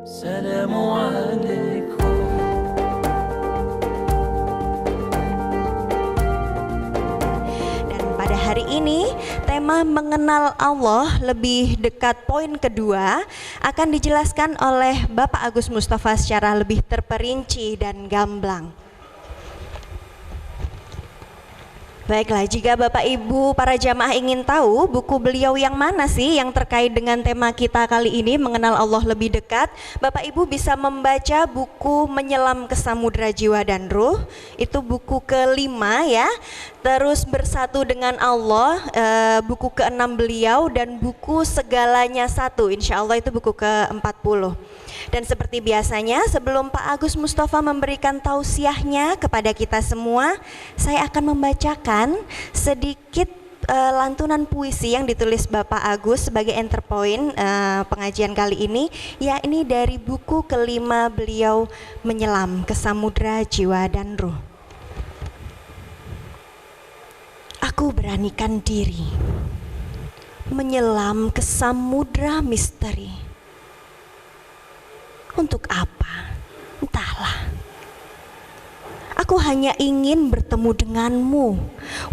Assalamualaikum. Dan pada hari ini tema mengenal Allah lebih dekat poin kedua akan dijelaskan oleh Bapak Agus Mustafa secara lebih terperinci dan gamblang. Baiklah, jika Bapak Ibu para jamaah ingin tahu buku beliau yang mana sih yang terkait dengan tema kita kali ini, mengenal Allah lebih dekat, Bapak Ibu bisa membaca buku Menyelam ke Samudra Jiwa dan Ruh, itu buku kelima ya. Terus Bersatu dengan Allah, buku ke-6 beliau, dan buku Segalanya Satu, insya Allah itu buku ke-40. Dan seperti biasanya, sebelum Pak Agus Mustafa memberikan tausiahnya kepada kita semua, saya akan membacakan sedikit lantunan puisi yang ditulis Bapak Agus sebagai enterpoint pengajian kali ini, yakni dari buku kelima beliau, Menyelam ke Samudra Jiwa dan Ruh. Aku beranikan diri menyelam ke samudra misteri. Untuk apa? Entahlah. Aku hanya ingin bertemu denganmu,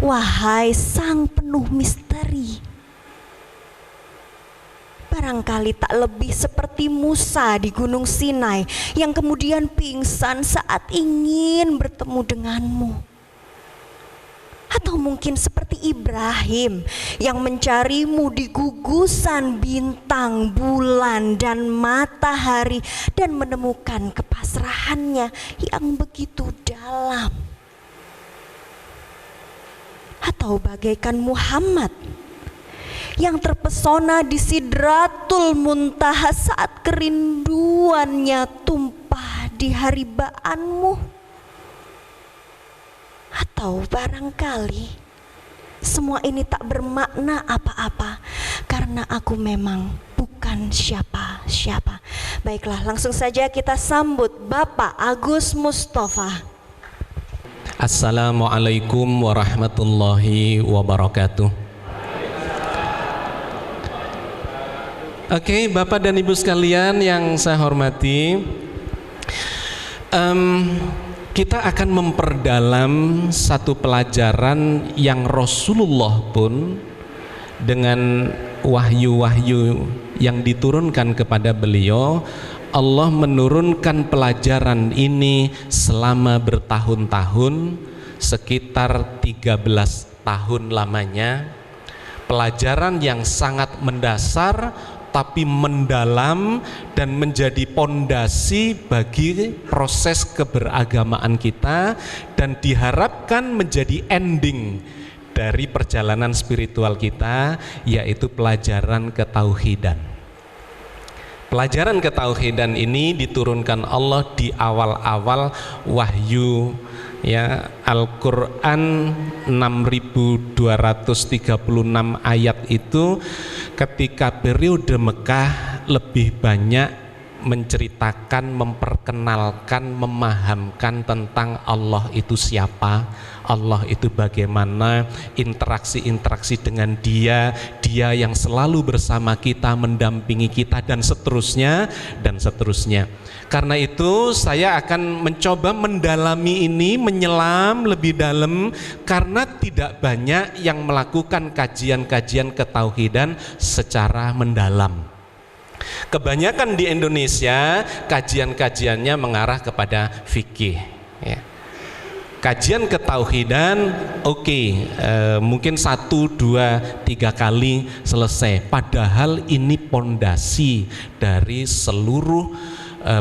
wahai sang penuh misteri. Barangkali tak lebih seperti Musa di Gunung Sinai yang kemudian pingsan saat ingin bertemu denganmu. Atau mungkin seperti Ibrahim yang mencarimu di gugusan bintang, bulan, dan matahari, dan menemukan kepasrahannya yang begitu dalam. Atau bagaikan Muhammad yang terpesona di Sidratul Muntaha saat kerinduannya tumpah di haribaanmu. Atau barangkali semua ini tak bermakna apa-apa karena aku memang bukan siapa-siapa. Baiklah, langsung saja kita sambut Bapak Agus Mustafa. Assalamualaikum warahmatullahi wabarakatuh. Oke, Bapak dan Ibu sekalian yang saya hormati, kita akan memperdalam satu pelajaran yang Rasulullah pun dengan wahyu-wahyu yang diturunkan kepada beliau, Allah menurunkan pelajaran ini selama bertahun-tahun, sekitar 13 tahun lamanya. Pelajaran yang sangat mendasar tapi mendalam dan menjadi pondasi bagi proses keberagamaan kita, dan diharapkan menjadi ending dari perjalanan spiritual kita, yaitu pelajaran ketauhidan. Pelajaran ketauhidan ini diturunkan Allah di awal-awal wahyu, ya, Al-Quran 6236 ayat itu ketika periode Mekah lebih banyak menceritakan, memperkenalkan, memahamkan tentang Allah itu siapa, Allah itu bagaimana, interaksi-interaksi dengan Dia yang selalu bersama kita, mendampingi kita, dan seterusnya dan seterusnya. Karena itu saya akan mencoba mendalami ini, menyelam lebih dalam, karena tidak banyak yang melakukan kajian-kajian ketauhidan secara mendalam. Kebanyakan di Indonesia kajian-kajiannya mengarah kepada fikih, ya. Kajian ketauhidan mungkin 1, 2, 3 kali selesai, padahal ini pondasi dari seluruh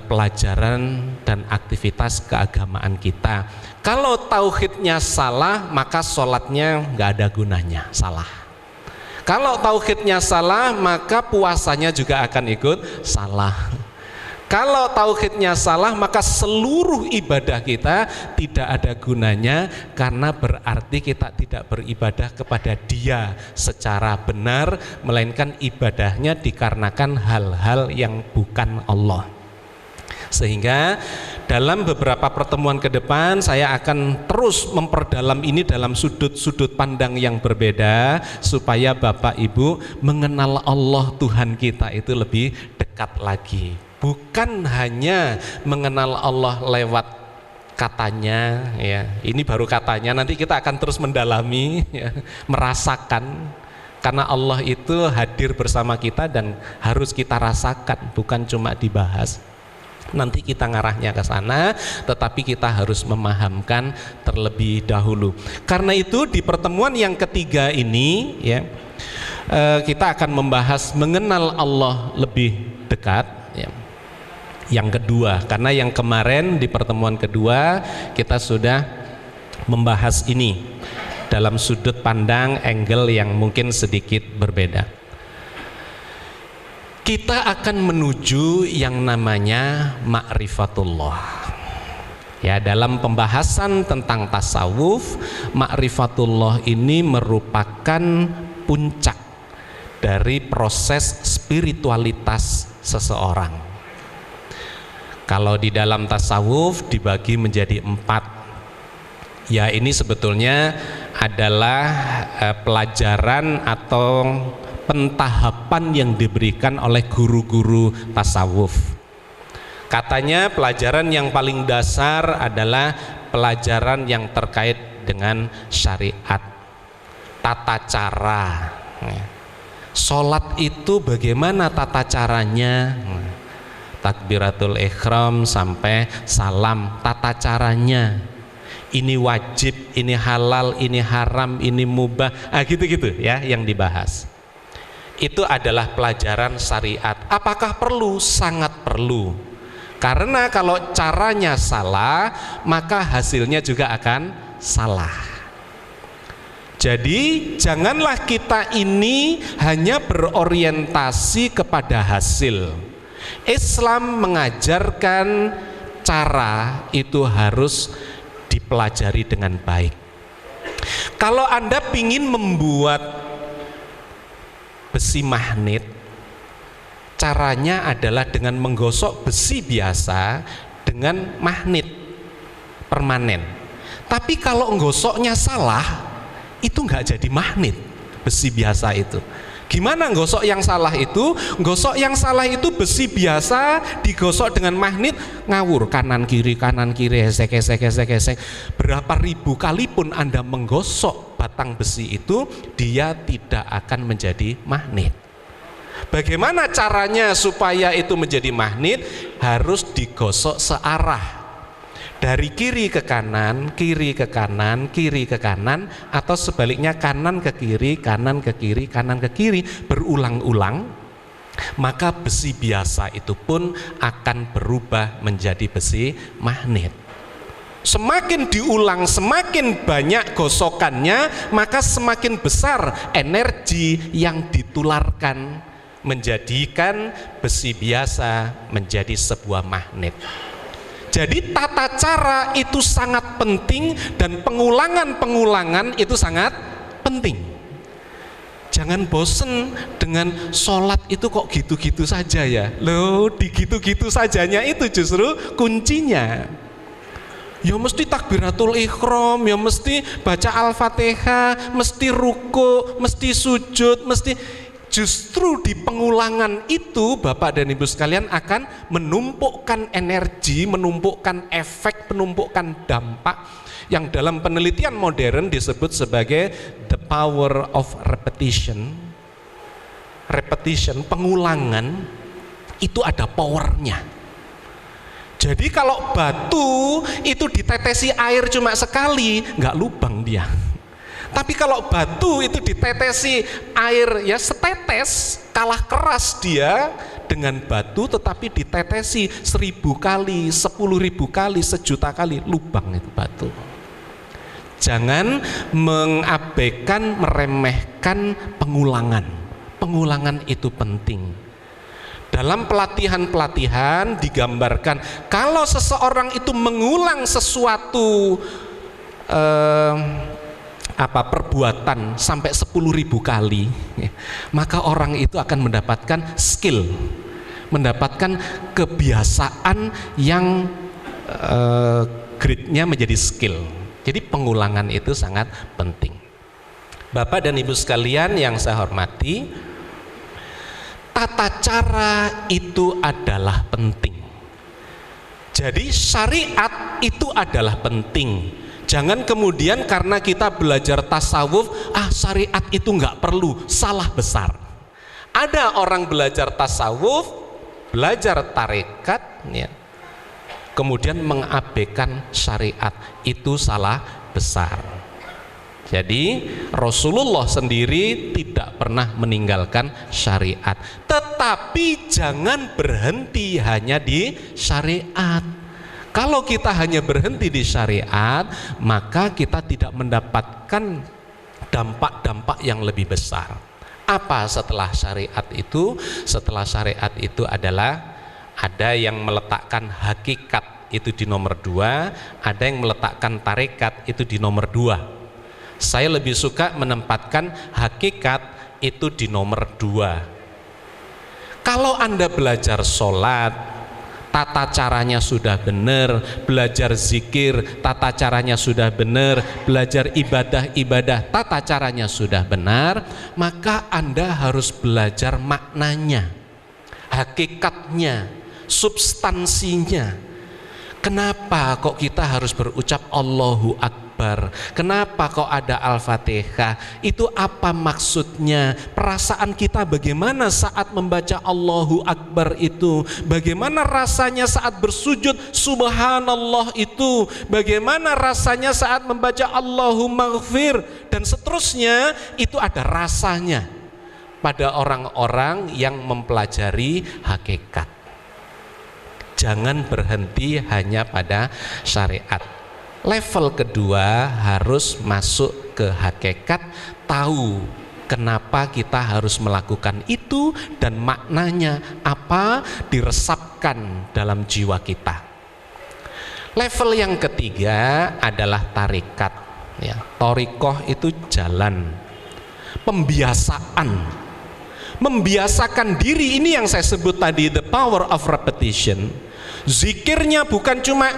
pelajaran dan aktivitas keagamaan kita. Kalau tauhidnya salah, maka sholatnya nggak ada gunanya, salah. Kalau tauhidnya salah, maka puasanya juga akan ikut salah. Kalau tauhidnya salah, maka seluruh ibadah kita tidak ada gunanya, karena berarti kita tidak beribadah kepada Dia secara benar, melainkan ibadahnya dikarenakan hal-hal yang bukan Allah. Sehingga dalam beberapa pertemuan ke depan saya akan terus memperdalam ini dalam sudut-sudut pandang yang berbeda, supaya Bapak Ibu mengenal Allah Tuhan kita itu lebih dekat lagi. Bukan hanya mengenal Allah lewat katanya, ya. Ini baru katanya, nanti kita akan terus mendalami, ya, merasakan. Karena Allah itu hadir bersama kita dan harus kita rasakan, bukan cuma dibahas. Nanti kita ngarahnya ke sana, tetapi kita harus memahamkan terlebih dahulu. Karena itu di pertemuan yang ketiga ini, ya, kita akan membahas mengenal Allah lebih dekat, ya. Yang kedua, karena yang kemarin di pertemuan kedua kita sudah membahas ini dalam sudut pandang angle yang mungkin sedikit berbeda. Kita akan menuju yang namanya ma'rifatullah. Ya, dalam pembahasan tentang tasawuf, ma'rifatullah ini merupakan puncak dari proses spiritualitas seseorang. Kalau di dalam tasawuf dibagi menjadi 4. Ya, ini sebetulnya adalah pelajaran atau pentahapan yang diberikan oleh guru-guru tasawuf. Katanya pelajaran yang paling dasar adalah pelajaran yang terkait dengan syariat, tata cara. Sholat itu bagaimana tata caranya? Takbiratul ihram sampai salam, tata caranya. Ini wajib, ini halal, ini haram, ini mubah. Gitu-gitu ya yang dibahas. Itu adalah pelajaran syariat. Apakah perlu? Sangat perlu. Karena kalau caranya salah, maka hasilnya juga akan salah. Jadi janganlah kita ini hanya berorientasi kepada hasil. Islam mengajarkan cara itu harus dipelajari dengan baik. Kalau Anda ingin membuat besi magnet, caranya adalah dengan menggosok besi biasa dengan magnet permanen. Tapi kalau menggosoknya salah, itu nggak jadi magnet besi biasa itu. Gimana gosok yang salah itu? Gosok yang salah itu besi biasa digosok dengan magnet ngawur, kanan kiri esek. Berapa ribu kali pun Anda menggosok batang besi itu, dia tidak akan menjadi magnet. Bagaimana caranya supaya itu menjadi magnet? Harus digosok searah. Dari kiri ke kanan, kiri ke kanan, kiri ke kanan, atau sebaliknya kanan ke kiri, kanan ke kiri, kanan ke kiri, berulang-ulang, maka besi biasa itu pun akan berubah menjadi besi magnet. Semakin diulang, semakin banyak gosokannya, maka semakin besar energi yang ditularkan, menjadikan besi biasa menjadi sebuah magnet. Jadi tata cara itu sangat penting dan pengulangan-pengulangan itu sangat penting. Jangan bosen dengan sholat itu kok gitu-gitu saja ya. Loh, di gitu-gitu sajanya itu justru kuncinya. Ya mesti takbiratul ihram, ya mesti baca Al-Fatihah, mesti ruku, mesti sujud, mesti. Justru di pengulangan itu Bapak dan Ibu sekalian akan menumpukkan energi, menumpukkan efek, menumpukkan dampak yang dalam penelitian modern disebut sebagai the power of repetition. Repetition, pengulangan itu ada powernya. Jadi kalau batu itu ditetesi air cuma sekali, nggak lubang dia. Tapi kalau batu itu ditetesi air ya setetes, kalah keras dia dengan batu, tetapi ditetesi 1000 kali, 10.000 kali, 1.000.000 kali, lubang itu batu. Jangan mengabaikan, meremehkan pengulangan. Pengulangan itu penting. Dalam pelatihan-pelatihan digambarkan kalau seseorang itu mengulang sesuatu perbuatan sampai 10.000 kali, maka orang itu akan mendapatkan skill, mendapatkan kebiasaan yang grade-nya menjadi skill. Jadi pengulangan itu sangat penting. Bapak dan Ibu sekalian yang saya hormati, tata cara itu adalah penting. Jadi syariat itu adalah penting. Jangan kemudian karena kita belajar tasawuf, syariat itu nggak perlu, salah besar. Ada orang belajar tasawuf, belajar tarekat, ya, kemudian mengabaikan syariat, itu salah besar. Jadi Rasulullah sendiri tidak pernah meninggalkan syariat. Tetapi jangan berhenti hanya di syariat. Kalau kita hanya berhenti di syariat, maka kita tidak mendapatkan dampak-dampak yang lebih besar. Apa setelah syariat itu? Setelah syariat itu adalah ada yang meletakkan hakikat itu di nomor 2, ada yang meletakkan tarekat itu di nomor 2. Saya lebih suka menempatkan hakikat itu di nomor 2. Kalau Anda belajar sholat, tata caranya sudah benar, belajar zikir, tata caranya sudah benar, belajar ibadah-ibadah, tata caranya sudah benar, maka Anda harus belajar maknanya, hakikatnya, substansinya. Kenapa kok kita harus berucap Allahu Akbar? Kenapa kok ada Al-Fatihah? Itu apa maksudnya? Perasaan kita bagaimana saat membaca Allahu Akbar itu? Bagaimana rasanya saat bersujud Subhanallah itu? Bagaimana rasanya saat membaca Allahumma ghfir? Dan seterusnya, itu ada rasanya pada orang-orang yang mempelajari hakikat. Jangan berhenti hanya pada syariat. Level kedua harus masuk ke hakikat, tahu kenapa kita harus melakukan itu dan maknanya apa, diresapkan dalam jiwa kita. Level yang ketiga adalah tarikat, ya. Thariqah itu jalan, pembiasaan, membiasakan diri. Ini yang saya sebut tadi, the power of repetition. Zikirnya bukan cuma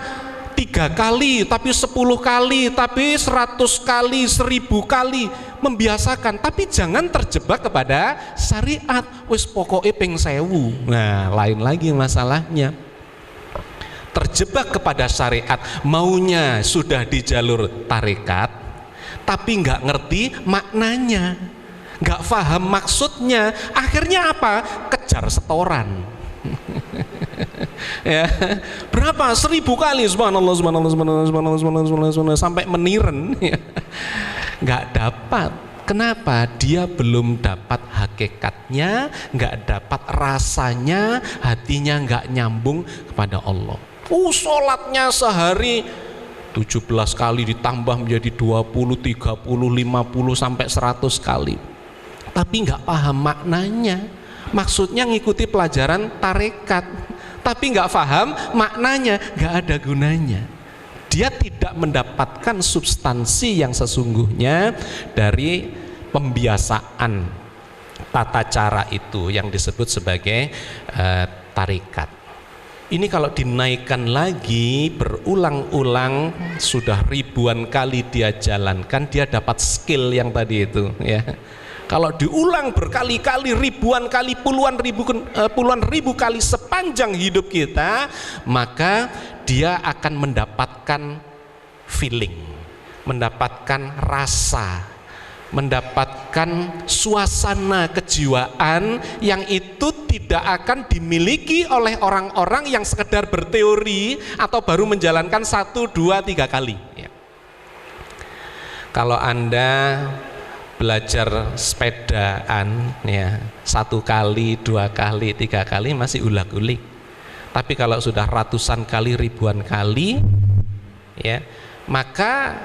3 kali, tapi 10 kali, tapi 100 kali, 1000 kali. Membiasakan, tapi jangan terjebak kepada syariat. Wis pokoknya ping 1000. Nah, lain lagi masalahnya. Terjebak kepada syariat, maunya sudah di jalur tarekat, tapi nggak ngerti maknanya, nggak paham maksudnya. Akhirnya apa? Kejar setoran. Ya, berapa? 1000 kali subhanallah, subhanallah, subhanallah, subhanallah, subhanallah, subhanallah, subhanallah, sampai meniren. Nggak dapat. Kenapa? Dia belum dapat hakikatnya, nggak dapat rasanya, hatinya nggak nyambung kepada Allah. Sholatnya sehari 17 kali ditambah menjadi 20, 30, 50 sampai 100 kali. Tapi nggak paham maknanya. Maksudnya ngikuti pelajaran tarekat, tapi nggak paham maknanya, nggak ada gunanya. Dia tidak mendapatkan substansi yang sesungguhnya dari pembiasaan tata cara itu yang disebut sebagai tarekat. Ini kalau dinaikkan lagi berulang-ulang, sudah ribuan kali dia jalankan, dia dapat skill yang tadi itu, ya. Kalau diulang berkali-kali, ribuan kali, puluhan ribu kali sepanjang hidup kita, maka dia akan mendapatkan feeling, mendapatkan rasa, mendapatkan suasana kejiwaan yang itu tidak akan dimiliki oleh orang-orang yang sekedar berteori atau baru menjalankan 1, 2, 3 kali. Ya. Kalau Anda belajar sepedaan, ya, 1 kali, 2 kali, 3 kali masih ulag-ulig. Tapi kalau sudah ratusan kali, ribuan kali, ya, maka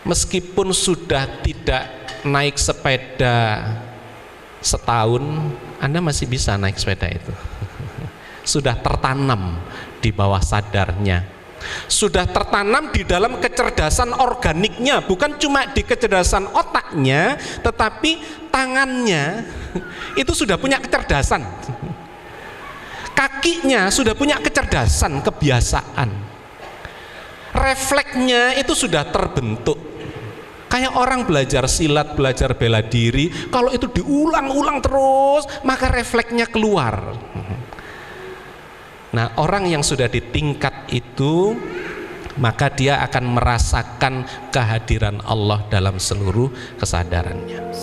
meskipun sudah tidak naik sepeda setahun, Anda masih bisa naik sepeda itu. Sudah tertanam di bawah sadarnya. Sudah tertanam di dalam kecerdasan organiknya, bukan cuma di kecerdasan otaknya, tetapi tangannya itu sudah punya kecerdasan, kakinya sudah punya kecerdasan, kebiasaan, refleksnya itu sudah terbentuk. Kayak orang belajar silat, belajar bela diri, kalau itu diulang-ulang terus, maka refleksnya keluar. Nah, orang yang sudah di tingkat itu, maka dia akan merasakan kehadiran Allah dalam seluruh kesadarannya.